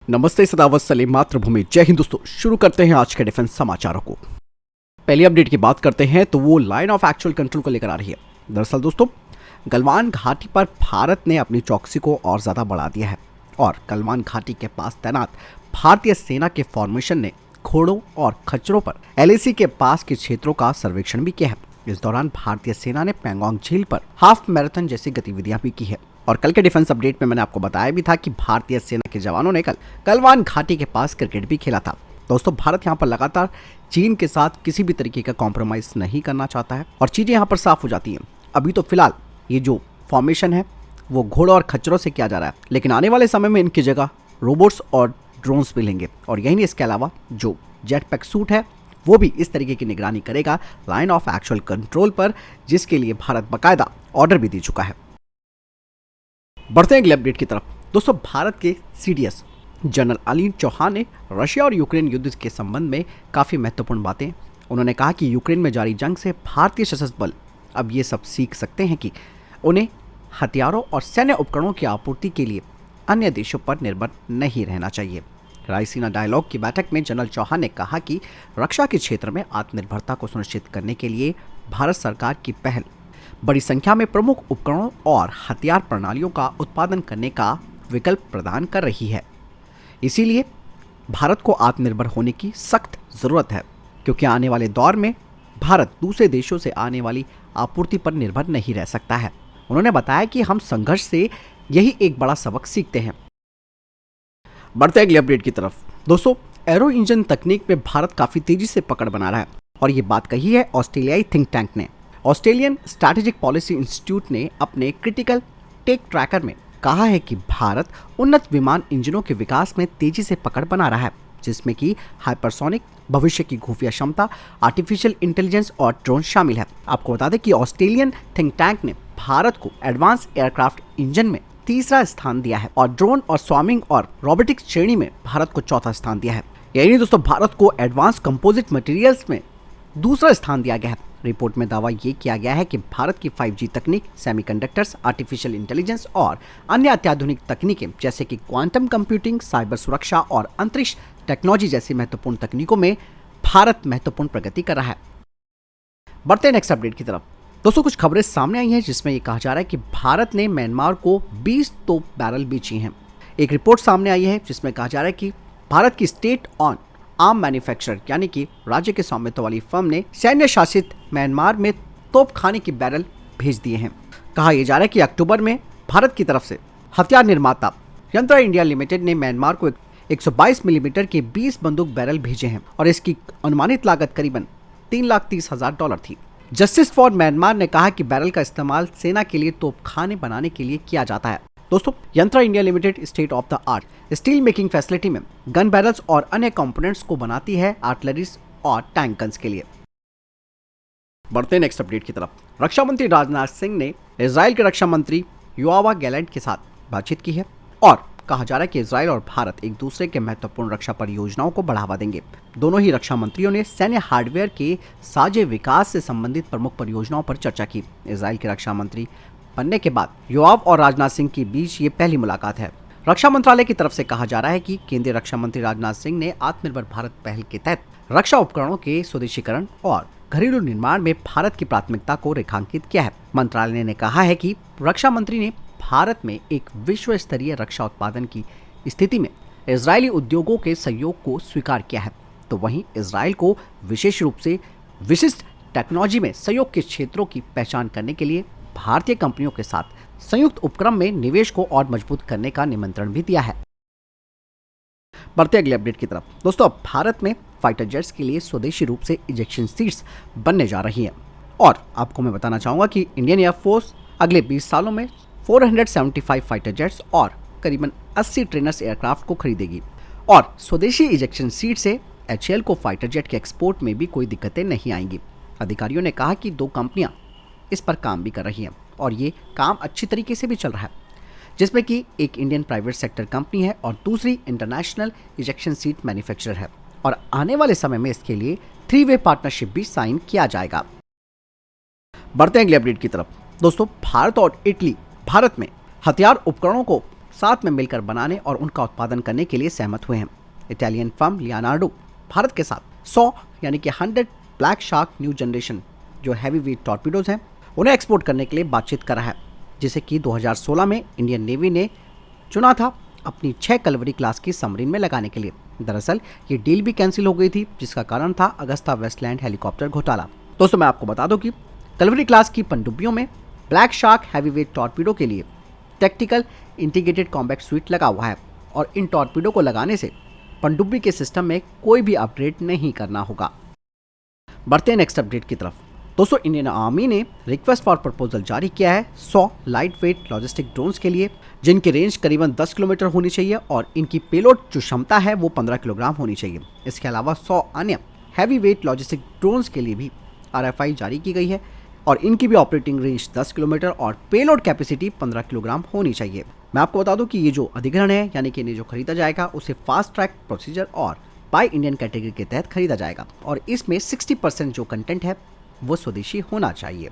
नमस्ते, सदावत सलीम, मातृभूमि, जय हिंद। दोस्तों, शुरू करते हैं आज के डिफेंस समाचारों को। पहली अपडेट की बात करते हैं तो वो लाइन ऑफ एक्चुअल कंट्रोल को लेकर आ रही है। दरअसल दोस्तों, गलवान घाटी पर भारत ने अपनी चौकसी को और ज़्यादा बढ़ा दिया है और गलवान घाटी के पास तैनात भारतीय सेना के फॉर्मेशन ने घोड़ों और खच्चरों पर LAC के पास के क्षेत्रों का सर्वेक्षण भी किया है। इस दौरान भारतीय सेना ने पैंगोंग झील पर हाफ मैराथन जैसी गतिविधियां भी की है। और कल के डिफेंस अपडेट में मैंने आपको बताया भी था कि भारतीय सेना के जवानों ने कल गलवान घाटी के पास क्रिकेट भी खेला था। दोस्तों, भारत यहाँ पर लगातार चीन के साथ किसी भी तरीके का कॉम्प्रोमाइज नहीं करना चाहता है और चीजें यहाँ पर साफ हो जाती हैं। अभी तो फिलहाल ये जो फॉर्मेशन है वो घोड़ों और खच्चरों से किया जा रहा है, लेकिन आने वाले समय में इनकी जगह रोबोट्स और ड्रोन्स भी लेंगे। और यही नहीं, इसके अलावा जो जेट पैक सूट है वो भी इस तरीके की निगरानी करेगा लाइन ऑफ एक्चुअल कंट्रोल पर, जिसके लिए भारत बाकायदा ऑर्डर भी दे चुका है। बढ़ते हैं अगले अपडेट की तरफ। दोस्तों, भारत के CDS जनरल अनिल चौहान ने रशिया और यूक्रेन युद्ध के संबंध में काफ़ी महत्वपूर्ण बातें उन्होंने कहा कि यूक्रेन में जारी जंग से भारतीय सशस्त्र बल अब ये सब सीख सकते हैं कि उन्हें हथियारों और सैन्य उपकरणों की आपूर्ति के लिए अन्य देशों पर निर्भर नहीं रहना चाहिए। रायसीना डायलॉग की बैठक में जनरल चौहान ने कहा कि रक्षा के क्षेत्र में आत्मनिर्भरता को सुनिश्चित करने के लिए भारत सरकार की पहल बड़ी संख्या में प्रमुख उपकरणों और हथियार प्रणालियों का उत्पादन करने का विकल्प प्रदान कर रही है। इसीलिए भारत को आत्मनिर्भर होने की सख्त जरूरत है, क्योंकि आने वाले दौर में भारत दूसरे देशों से आने वाली आपूर्ति पर निर्भर नहीं रह सकता है। उन्होंने बताया कि हम संघर्ष से यही एक बड़ा सबक सीखते हैं। बढ़ते अगले अपडेट की तरफ। दोस्तों, एरो इंजन तकनीक में भारत काफी तेजी से पकड़ बना रहा है और ये बात कही है ऑस्ट्रेलियाई थिंक टैंक ने। ऑस्ट्रेलियन स्ट्रैटेजिक पॉलिसी इंस्टीट्यूट ने अपने क्रिटिकल टेक ट्रैकर में कहा है कि भारत उन्नत विमान इंजनों के विकास में तेजी से पकड़ बना रहा है, जिसमें कि हाइपरसोनिक, भविष्य की खुफिया क्षमता, आर्टिफिशियल इंटेलिजेंस और ड्रोन शामिल है। आपको बता दें कि ऑस्ट्रेलियन थिंक टैंक ने भारत को एडवांस एयरक्राफ्ट इंजन में तीसरा स्थान दिया है और ड्रोन और स्वामिंग और रोबोटिक्स श्रेणी में भारत को चौथा स्थान दिया है। यही नहीं दोस्तों, भारत को एडवांस कंपोजिट मटेरियल्स में दूसरा स्थान दिया गया है। रिपोर्ट में दावा ये किया गया है कि भारत की 5G तकनीक, सेमीकंडक्टर्स, आर्टिफिशियल इंटेलिजेंस और अन्य अत्याधुनिक तकनीकें जैसे कि क्वांटम कंप्यूटिंग, साइबर सुरक्षा और अंतरिक्ष टेक्नोलॉजी जैसी महत्वपूर्ण तकनीकों में भारत महत्वपूर्ण प्रगति कर रहा है। बढ़ते हैं नेक्स्ट अपडेट की तरफ। दोस्तों, कुछ खबरें सामने आई हैं जिसमें यह कहा जा रहा है कि भारत ने म्यांमार को 20 तोप बैरल बेची हैं। एक रिपोर्ट सामने आई है जिसमें कहा जा रहा है कि भारत की स्टेट ऑन आर्म मैन्युफैक्चरर यानी कि राज्य के स्वामित्व वाली फर्म ने सैन्य शासित म्यांमार में तोपखाने की बैरल भेज दिए हैं। कहा यह जा रहा है कि अक्टूबर में भारत की तरफ से हथियार निर्माता यंत्रा इंडिया लिमिटेड ने म्यांमार को 122 मिलीमीटर के 20 बंदूक बैरल भेजे हैं और इसकी अनुमानित लागत करीबन $330,000 थी। जस्टिस फॉर म्यांमार ने कहा कि बैरल का इस्तेमाल सेना के लिए तोपखाने बनाने के लिए किया जाता है। दोस्तों, यंत्रा India limited state of the art steel making facility में गन बैरल्स और अन्य कंपोनेंट्स को बनाती है आर्टिलरीज और टैंक गन्स के लिए। बढ़ते हैं नेक्स्ट अपडेट की तरफ। रक्षा मंत्री राजनाथ सिंह ने इजराइल के रक्षा मंत्री योआव गैलेंट के साथ बातचीत की है और कहा जा रहा है कि इजराइल और भारत एक दूसरे के महत्वपूर्ण रक्षा परियोजनाओं को बढ़ावा देंगे। दोनों ही रक्षा मंत्रियों ने सैन्य हार्डवेयर के साझे विकास से संबंधित प्रमुख परियोजनाओं पर चर्चा की। इजराइल के रक्षा मंत्री बनने के बाद योआव और राजनाथ सिंह के बीच ये पहली मुलाकात है। रक्षा मंत्रालय की तरफ से कहा जा रहा है कि केंद्रीय रक्षा मंत्री राजनाथ सिंह ने आत्मनिर्भर भारत पहल के तहत रक्षा उपकरणों के स्वदेशीकरण और घरेलू निर्माण में भारत की प्राथमिकता को रेखांकित किया है। मंत्रालय ने कहा है कि रक्षा मंत्री ने भारत में एक विश्व स्तरीय रक्षा उत्पादन की स्थिति में इजरायली उद्योगों के सहयोग को स्वीकार किया है, तो वहीं इजराइल को विशेष रूप से विशिष्ट टेक्नोलॉजी में सहयोग के क्षेत्रों की पहचान करने के लिए भारतीय कंपनियों के साथ संयुक्त उपक्रम में निवेश को और मजबूत करने का निमंत्रण भी दिया है। बढ़ते अगले अपडेट की तरफ। दोस्तों, अब भारत में फाइटर जेट्स के लिए स्वदेशी रूप से इजेक्शन सीट्स बनने जा रही हैं और आपको मैं बताना चाहूंगा कि इंडियन एयरफोर्स अगले 20 सालों में 475 फाइटर जेट्स और करीबन 80 ट्रेनर्स एयरक्राफ्ट को खरीदेगी और स्वदेशी इजेक्शन सीट से HAL को फाइटर जेट के एक्सपोर्ट में भी कोई दिक्कतें नहीं आएंगी। अधिकारियों ने कहा कि 2 कंपनियां इस पर काम भी कर रही हैं और ये काम अच्छी तरीके से भी चल रहा है, जिसमें कि एक इंडियन प्राइवेट सेक्टर कंपनी है और दूसरी इंटरनेशनल इजेक्शन सीट मैन्युफैक्चरर है और आने वाले समय में इसके लिए 3-वे पार्टनरशिप भी साइन किया जाएगा। बढ़ते हैं अगले अपडेट की तरफ। दोस्तों, भारत और इटली भारत में हथियार उपकरणों को साथ में मिलकर बनाने और उनका उत्पादन करने के लिए सहमत हुए हैं। इटालियन फर्म लियोनार्डो भारत के साथ 100 यानी कि 100 ब्लैक शार्क न्यू जनरेशन जो हैवी वेट टॉर्पीडोज हैं उन्हें एक्सपोर्ट करने के लिए बातचीत कर रहा है, जिसे कि 2016 में इंडियन नेवी ने चुना था अपनी 6 कलवरी क्लास की सबमरीन में लगाने के लिए। दरअसल ये डील भी कैंसिल हो गई थी, जिसका कारण था अगस्ता वेस्टलैंड हेलीकॉप्टर घोटाला। दोस्तों मैं आपको बता दूं कि कलवरी क्लास की पनडुब्बियों में black shark heavy weight torpedo के लिए टैक्टिकल इंटीग्रेटेड कॉम्बैट स्वीट लगा हुआ है और इन टॉर्पीडो को लगाने से पनडुब्बी के सिस्टम में कोई भी अपग्रेड नहीं करना होगा। बढ़ते हैं नेक्स्ट अपडेट की तरफ। दोस्तों इंडियन आर्मी ने रिक्वेस्ट फॉर प्रपोजल जारी किया है 100 लाइट वेट लॉजिस्टिक ड्रोन्स के लिए, जिनकी रेंज करीबन 10 किलोमीटर होनी चाहिए और इनकी पेलोड जो क्षमता है वो 15 किलोग्राम होनी चाहिए। इसके अलावा 100 अन्य हैवी वेट लॉजिस्टिक ड्रोन्स के लिए भी RFI जारी की गई है और इनकी भी ऑपरेटिंग रेंज 10 किलोमीटर और पेलोड कैपेसिटी 15 किलोग्राम होनी चाहिए। मैं आपको बता दूं कि ये जो अधिग्रहण है यानी कि इन्हें जो खरीदा जाएगा उसे फास्ट ट्रैक प्रोसीजर और बाय इंडियन कैटेगरी के तहत खरीदा जाएगा और इसमें 60% जो कंटेंट है वो स्वदेशी होना चाहिए।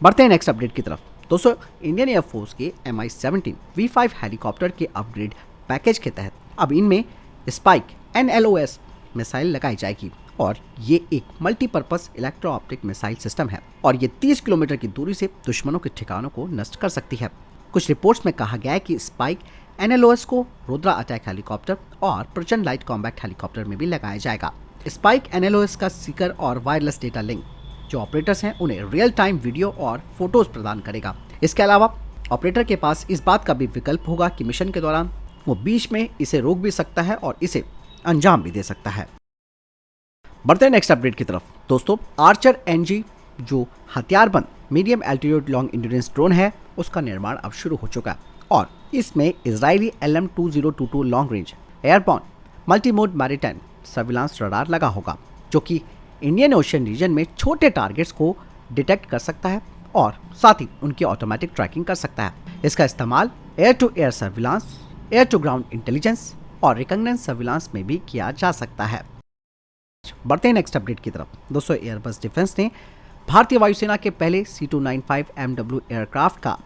बढ़ते हैं नेक्स्ट अपडेट की तरफ। दोस्तों इंडियन एयरफोर्स के Mi-17 V5 हेलीकॉप्टर के अपग्रेड पैकेज के तहत अब इनमें स्पाइक NLOS मिसाइल लगाई जाएगी और ये एक multipurpose electro optic missile system है और ये 30 किलोमीटर की दूरी से दुश्मनों के ठिकानों को नष्ट कर सकती है। कुछ रिपोर्ट्स में कहा गया है कि स्पाइक NLOS को रुद्रा अटैक हेलीकॉप्टर और प्रचंड लाइट कॉम्बैट हेलीकॉप्टर में भी लगाया जाएगा। स्पाइक NLOS का सीकर और वायरलेस डेटा लिंक जो ऑपरेटर्स हैं उन्हें रियल टाइम वीडियो और फोटोज प्रदान करेगा। इसके अलावा ऑपरेटर के पास इस बात का भी विकल्प होगा कि मिशन के दौरान वो बीच में इसे रोक भी सकता है और इसे अंजाम भी दे सकता है। बढ़ते हैं नेक्स्ट अपडेट की तरफ। दोस्तों आर्चर NG जो हथियारबंद medium altitude long endurance drone है उसका निर्माण अब शुरू हो चुका है और इसमें Israeli LM-2022 long range airborne multimode maritime surveillance radar लगा होगा, जो कि इंडियन ओशन रीजन में छोटे टारगेट्स को डिटेक्ट कर सकता है और साथ ही उनकी ऑटोमेटिक ट्रैकिंग कर सकता है। इसका इस्तेमाल air to air surveillance, air to ground intelligence और रिकॉग्निजेंस सर्विलांस में भी किया जा सकता है। बढ़ते हैं नेक्स्ट अपडेट की तरफ। दोस्तों एयरबस डिफेंस ने भारतीय वायुसेना के पहले C295 MW एयरक्राफ्ट का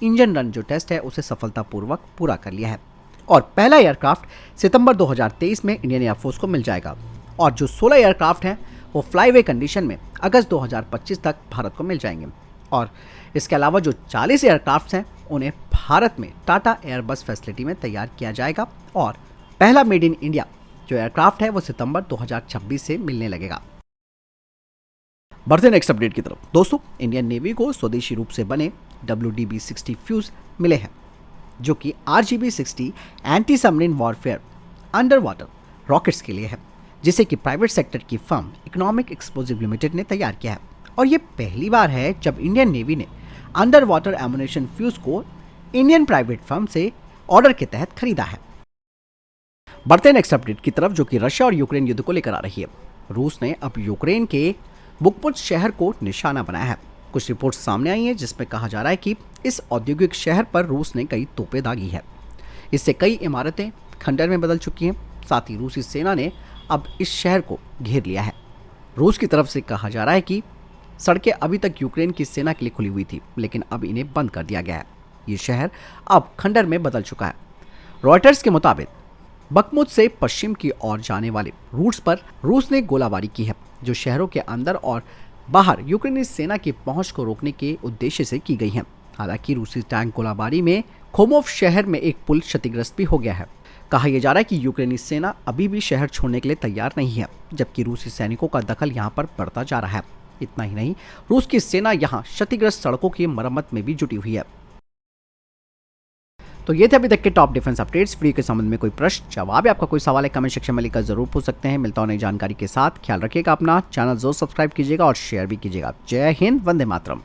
इंजन रन जो टेस्ट है उसे सफलतापूर्वक पूरा कर लिया है और पहला एयरक्राफ्ट सितंबर 2023 में इंडियन एयरफोर्स को मिल जाएगा और जो 16 एयरक्राफ्ट हैं वो फ्लाईवे कंडीशन में अगस्त 2025 तक भारत को मिल जाएंगे और इसके अलावा जो 40 एयरक्राफ्ट हैं उन्हें भारत में टाटा एयरबस फैसिलिटी में तैयार किया जाएगा और पहला मेड इन इंडिया जो एयरक्राफ्ट है वो सितंबर 2026 से मिलने लगेगा। बढ़ते नेक्स्ट अपडेट की तरफ। दोस्तों इंडियन नेवी को स्वदेशी रूप से बने WDB-60 फ्यूज मिले हैं जो कि RGB-60 anti submarine warfare under water rockets के लिए है, जिसे कि प्राइवेट सेक्टर की फर्म इकोनॉमिक एक्सप्लोजिव लिमिटेड ने तैयार किया है और ये पहली बार है जब इंडियन नेवी ने अंडर वाटर एमुनेशन फ्यूज को इंडियन प्राइवेट फर्म से ऑर्डर के तहत खरीदा है। बढ़ते नेक्स्ट अपडेट की तरफ जो कि रशिया और यूक्रेन युद्ध को लेकर आ रही है। रूस ने अब यूक्रेन के बुकमुट शहर को निशाना बनाया है। कुछ रिपोर्ट्स सामने आई हैं जिसमें कहा जा रहा है कि इस औद्योगिक शहर पर रूस ने कई तोपें दागी है। इससे कई इमारतें खंडर में बदल चुकी हैं। साथ ही रूसी सेना ने अब इस शहर को घेर लिया है। रूस की तरफ से कहा जा रहा है कि सड़कें अभी तक यूक्रेन की सेना के लिए खुली हुई थी, लेकिन अब इन्हें बंद कर दिया गया है। ये शहर अब खंडर में बदल चुका है। रॉयटर्स के मुताबिक बकमुत से पश्चिम की ओर जाने वाले रूट्स पर रूस ने गोलाबारी की है, जो शहरों के अंदर और बाहर यूक्रेनी सेना की पहुंच को रोकने के उद्देश्य से की गई है। हालांकि रूसी टैंक गोलाबारी में खोमोव शहर में एक पुल क्षतिग्रस्त भी हो गया है। कहा यह जा रहा है कि यूक्रेनी सेना अभी भी शहर छोड़ने के लिए तैयार नहीं है, जबकि रूसी सैनिकों का दखल यहां पर बढ़ता जा रहा है। इतना ही नहीं, रूस की सेना यहां क्षतिग्रस्त सड़कों की मरम्मत में भी जुटी हुई है। तो ये थे अभी तक के टॉप डिफेंस अपडेट्स। वीडियो के संबंध में कोई प्रश्न जवाब या आपका कोई सवाल है कमेंट सेक्शन में लिखकर जरूर पूछ सकते हैं। मिलता हूं नई जानकारी के साथ। ख्याल रखिएगा अपना, चैनल जरूर सब्सक्राइब कीजिएगा और शेयर भी कीजिएगा। जय हिंद, वंदे मातरम।